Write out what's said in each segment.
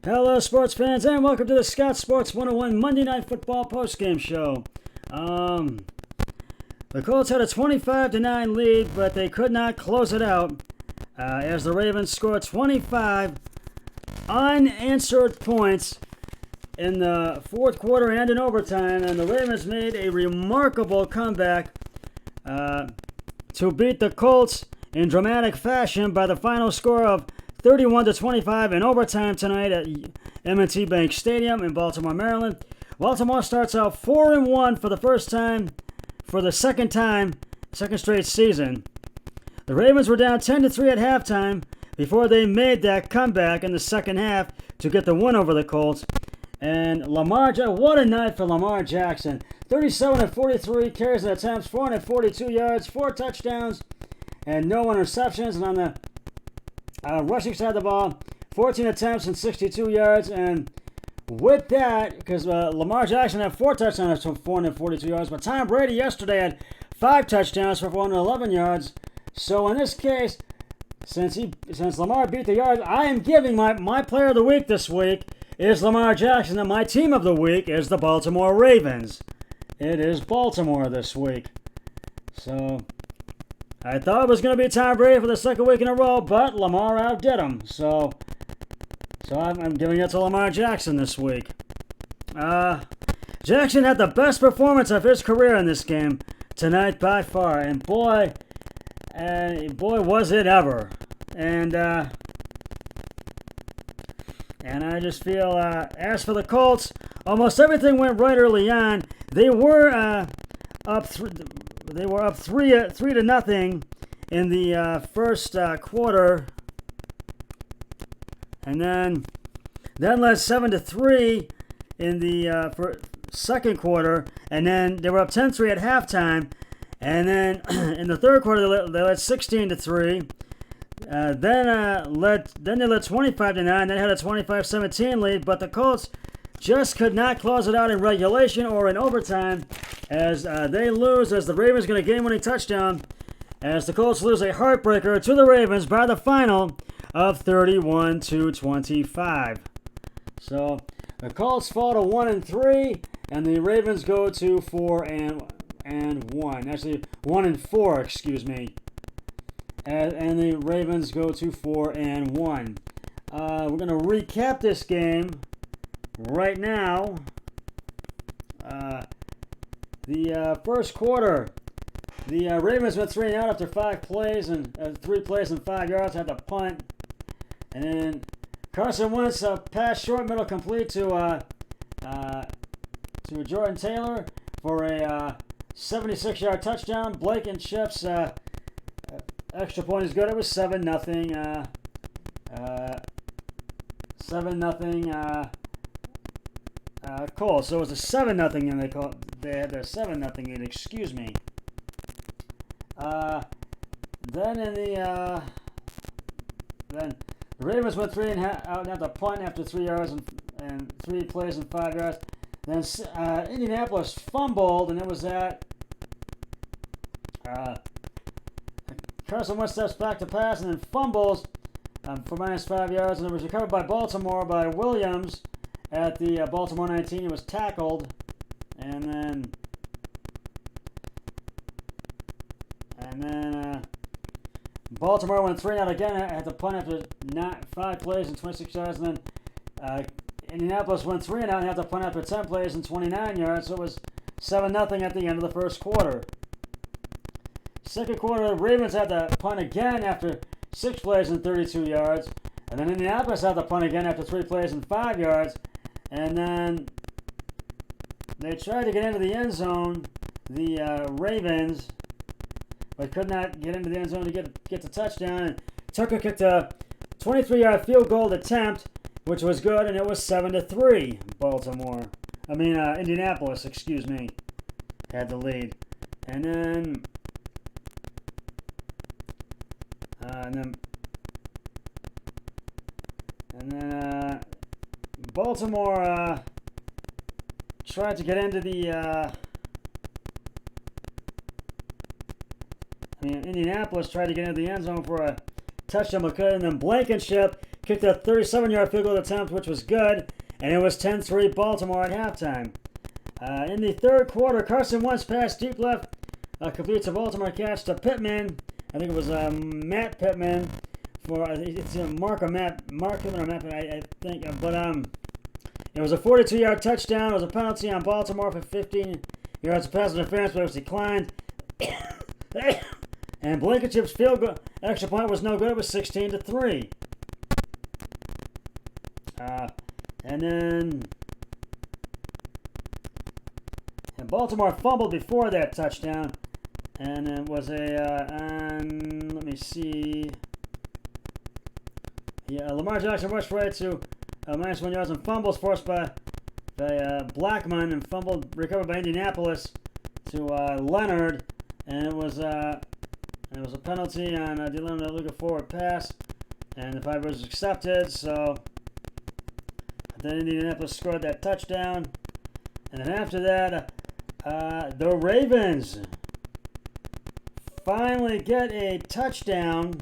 Hello, sports fans, and welcome to the Scott Sports 101 Monday Night Football postgame show. The Colts had a 25-9 lead, but they could not close it out as the Ravens scored 25 unanswered points in the fourth quarter and in overtime, and the Ravens made a remarkable comeback to beat the Colts in dramatic fashion by the final score of 31-25 in overtime tonight at M&T Bank Stadium in Baltimore, Maryland. Baltimore starts out 4-1 for the second straight season. The Ravens were down 10-3 at halftime before they made that comeback in the second half to get the win over the Colts. And what a night for Lamar Jackson. 37-43 carries and attempts, 442 yards, 4 touchdowns, and no interceptions. And on the rushing side of the ball, 14 attempts and 62 yards. And with that, because Lamar Jackson had 4 touchdowns for 442 yards, but Tom Brady yesterday had 5 touchdowns for 411 yards. So in this case, since Lamar beat the yards, I am giving my player of the week this week is Lamar Jackson, and my team of the week is the Baltimore Ravens. It is Baltimore this week. So I thought it was going to be Tom Brady for the second week in a row, but Lamar outdid him. So I'm giving it to Lamar Jackson this week. Jackson had the best performance of his career in this game tonight by far, and boy was it ever. And I just feel, as for the Colts, almost everything went right early on. They were up 3-0 in the first quarter, and then led 7-3 in the second quarter, and then they were up 10-3 at halftime, and then in the third quarter they led 16-3. Then they led 25-9. They had a 25-17 lead, but the Colts just could not close it out in regulation or in overtime as they lose, as the Ravens get a game-winning touchdown, as the Colts lose a heartbreaker to the Ravens by the final of 31-25. So the Colts fall to 1-3, and the Ravens go to 4-1. Actually, 1-4, excuse me. And the Ravens go to 4-1. We're going to recap this game right now. The first quarter, the Ravens went 3 and out after 3 plays and 5 yards, had to punt. And then Carson Wentz pass short, middle complete to Jordan Taylor for a 76-yard touchdown. Blankenship's extra point is good. It was 7-0. 7-0. Colts. So it was a 7-0, and they had their 7-0 lead. Excuse me. Then the Ravens went 3 and out and had to punt after 3 yards and 3 plays and 5 yards. Then Indianapolis fumbled, and it was that Carson Wentz steps back to pass and then fumbles for -5 yards, and it was recovered by Baltimore by Williams at the Baltimore 19. He was tackled, and then Baltimore went 3 and out again. Had to punt after 5 plays and 26 yards, and then Indianapolis went 3 and out and had to punt after 10 plays and 29 yards. So it was 7-0 at the end of the first quarter. Second quarter, the Ravens had to punt again after 6 plays and 32 yards. And then Indianapolis had to punt again after 3 plays and 5 yards. And then they tried to get into the end zone, the Ravens, but could not get into the end zone to get the touchdown. And Tucker kicked a 23-yard field goal attempt, which was good, and it was 7-3. Indianapolis, excuse me, had the lead. And then Baltimore tried to get into the Indianapolis tried to get into the end zone for a touchdown, but couldn't. And then Blankenship kicked a 37-yard field goal attempt, which was good, and it was 10-3 Baltimore at halftime. In the third quarter, Carson Wentz passed deep left, completes a Baltimore catch to Pittman. I think it was Matt Pittman for it's Mark Pittman or Matt Pittman, I think, but it was a 42-yard touchdown. It was a penalty on Baltimore for 15 yards of pass interference, but it was declined. And Blankenship's field goal extra point was no good. It was 16-3. And then Baltimore fumbled before that touchdown, and it was let me see. Yeah, Lamar Jackson rushed right to minus 1 yards on fumbles forced by Blackman, and fumbled recovered by Indianapolis to Leonard, and it was a penalty on Dylan Luka forward pass, and the 5 was accepted. So then Indianapolis scored that touchdown, and then after that, the Ravens finally get a touchdown.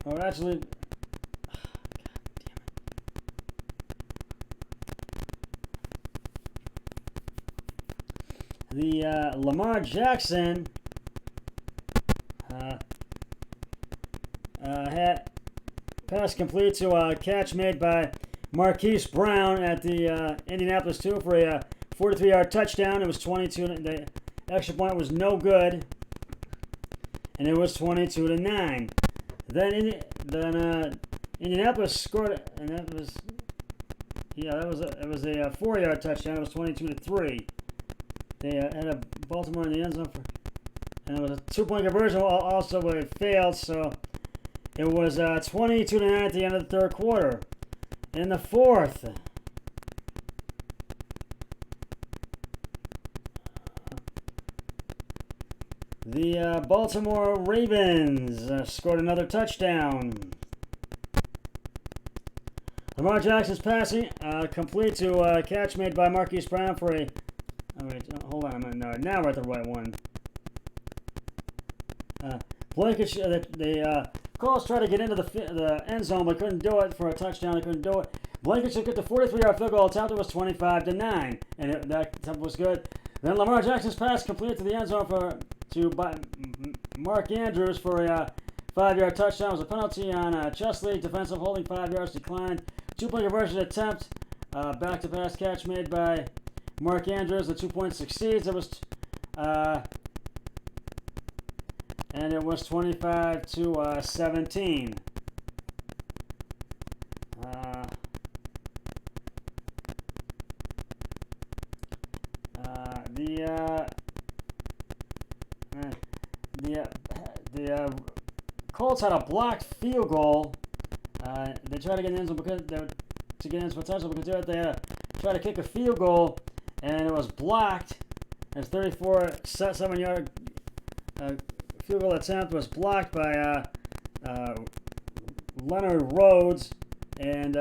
Or actually, the Lamar Jackson had pass complete to a catch made by Marquise Brown at the Indianapolis 2 for a 43-yard touchdown. It was 22. The extra point was no good, and it was 22-9. Then Indianapolis scored, and that was it was a 4-yard touchdown. It was 22-3. They had a Baltimore in the end zone and it was a 2-point conversion. Also, but it failed. So it was 22-9 at the end of the third quarter. In the fourth, the Baltimore Ravens scored another touchdown. Lamar Jackson's passing complete to a catch made by Marquise Brown for a. Oh wait, hold on. Now we're at the right one. Blankenship. The Colts tried to get into the end zone, but couldn't do it for a touchdown. They couldn't do it. Blankenship got the 43-yard field goal attempt. It was 25-9, and that attempt was good. Then Lamar Jackson's pass completed to the end zone by Mark Andrews for a 5-yard touchdown. It was a penalty on Chesley. Defensive holding 5 yards declined. 2-point conversion attempt. Back to pass catch made by Mark Andrews. The 2-point succeeds. It was and it was 25-17. The Colts had a blocked field goal. They tried to get in the end zone because they had to try to kick a field goal, and it was blocked. His 34-7-yard field goal attempt was blocked by Leonard Rhodes, and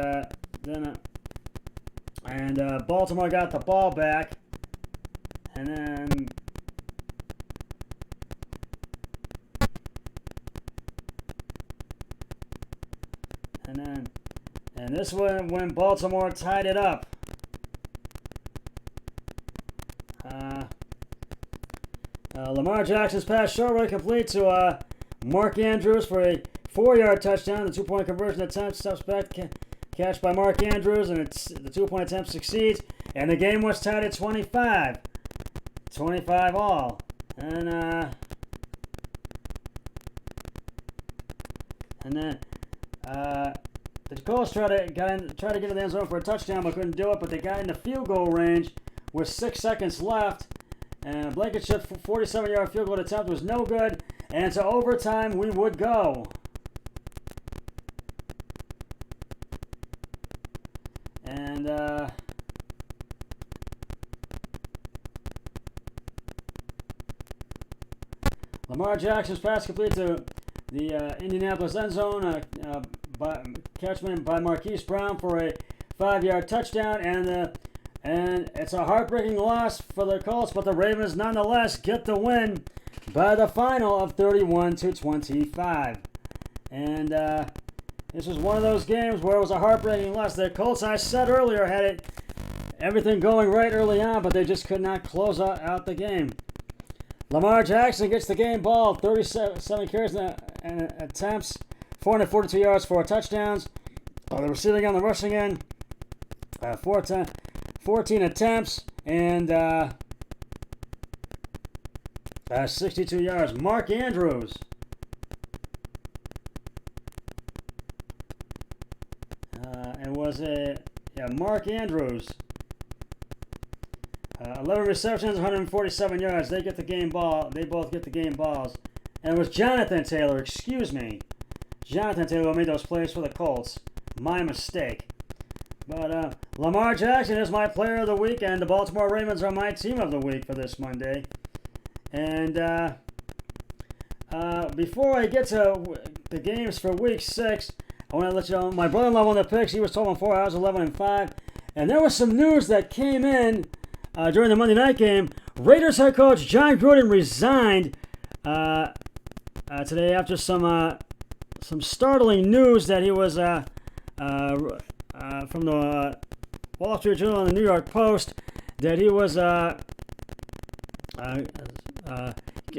Baltimore got the ball back, and this one when Baltimore tied it up. Lamar Jackson's pass short right complete to Mark Andrews for a 4-yard touchdown. The 2-point conversion attempt steps back, catch by Mark Andrews, and the 2-point attempt succeeds. And the game was tied at 25 all. And then the Colts tried to get in the end zone for a touchdown, but couldn't do it. But they got in the field goal range with 6 seconds left. And Blankenship's 47-yard field goal attempt was no good. And to overtime we would go. And Lamar Jackson's pass complete to the Indianapolis end zone. Catchment by Marquise Brown for a 5-yard touchdown, and it's a heartbreaking loss for the Colts, but the Ravens nonetheless get the win by the final of 31-25. And this was one of those games where it was a heartbreaking loss. The Colts, I said earlier, had everything going right early on, but they just could not close out the game. Lamar Jackson gets the game ball, 37 carries and attempts, 442 yards, 4 touchdowns. The receiving on the rushing end, 14 attempts, and 62 yards. Mark Andrews. Mark Andrews. 11 receptions, 147 yards. They get the game ball. They both get the game balls. And it was Jonathan Taylor, excuse me. Jonathan Taylor who made those plays for the Colts. My mistake. But Lamar Jackson is my player of the week, and the Baltimore Ravens are my team of the week for this Monday. And before I get to the games for Week 6, I want to let you know, my brother-in-law won the picks. He was 12-4, I was 11-5. And there was some news that came in during the Monday night game. Raiders head coach Jon Gruden resigned today after some startling news that he was from the Wall Street Journal and the New York Post, that he was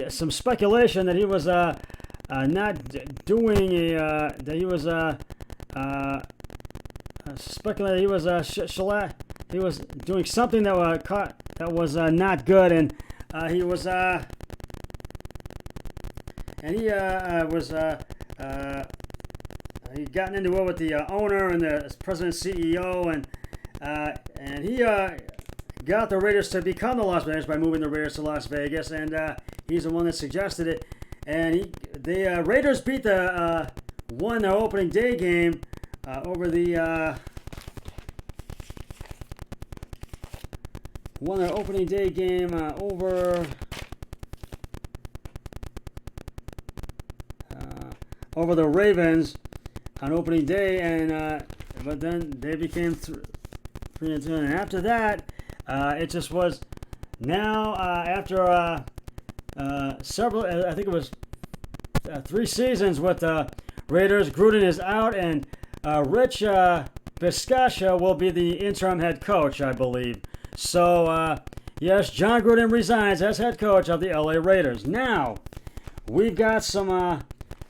some speculation that he was not doing that he was speculating he was doing something that was not good, and he was he gotten into it with the owner and the president CEO, and he got the Raiders to become the Las Vegas by moving the Raiders to Las Vegas, and he's the one that suggested it. And the Raiders won their opening day game over the over the Ravens on opening day, and but then they became 3-2, and after that, it just was now after several, I think it was 3 seasons with the Raiders. Gruden is out, and Rich Bisaccia will be the interim head coach, I believe. So yes, Jon Gruden resigns as head coach of the LA Raiders. Now we've got some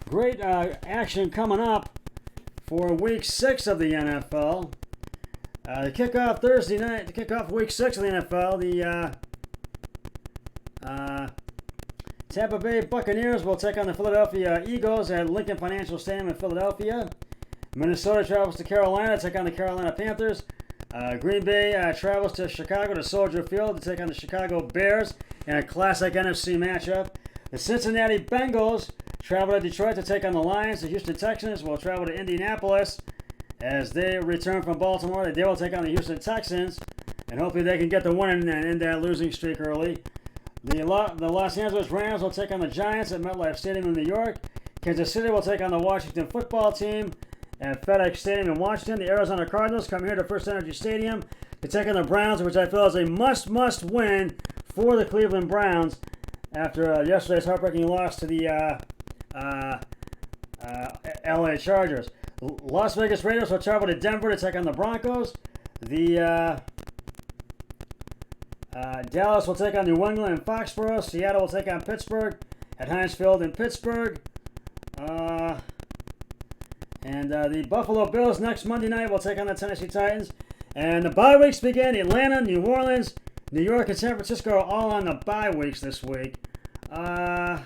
great action coming up for Week 6 of the NFL. The kickoff Thursday night, the kickoff Week 6 of the NFL, the Tampa Bay Buccaneers will take on the Philadelphia Eagles at Lincoln Financial Stadium in Philadelphia. Minnesota travels to Carolina to take on the Carolina Panthers. Green Bay travels to Chicago to Soldier Field to take on the Chicago Bears in a classic NFC matchup. The Cincinnati Bengals travel to Detroit to take on the Lions. The Houston Texans will travel to Indianapolis as they return from Baltimore. They will take on the Houston Texans, and hopefully they can get the win and end that losing streak early. The Los Angeles Rams will take on the Giants at MetLife Stadium in New York. Kansas City will take on the Washington Football Team at FedEx Stadium in Washington. The Arizona Cardinals come here to First Energy Stadium to take on the Browns, which I feel is a must win for the Cleveland Browns after yesterday's heartbreaking loss to the LA Chargers. Las Vegas Raiders will travel to Denver to take on the Broncos. The Dallas will take on New England in Foxborough. Seattle will take on Pittsburgh at Heinz Field in Pittsburgh. And the Buffalo Bills next Monday night will take on the Tennessee Titans. And the bye weeks begin. Atlanta, New Orleans, New York, and San Francisco are all on the bye weeks this week. I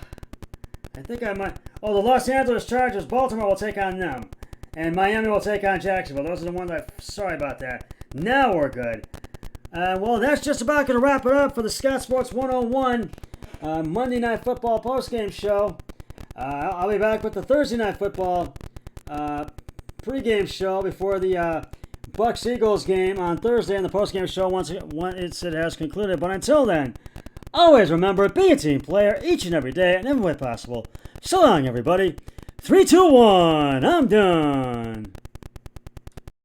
think I might... Oh, the Los Angeles Chargers, Baltimore will take on them. And Miami will take on Jacksonville. Those are the ones sorry about that. Now we're good. Well, that's just about going to wrap it up for the Scott Sports 101 Monday Night Football postgame show. I'll be back with the Thursday Night Football pregame show before the Bucs-Eagles game on Thursday, and the postgame show once it has concluded. But until then, always remember, be a team player each and every day and every way possible. So long, everybody. 3, 2, 1. I'm done.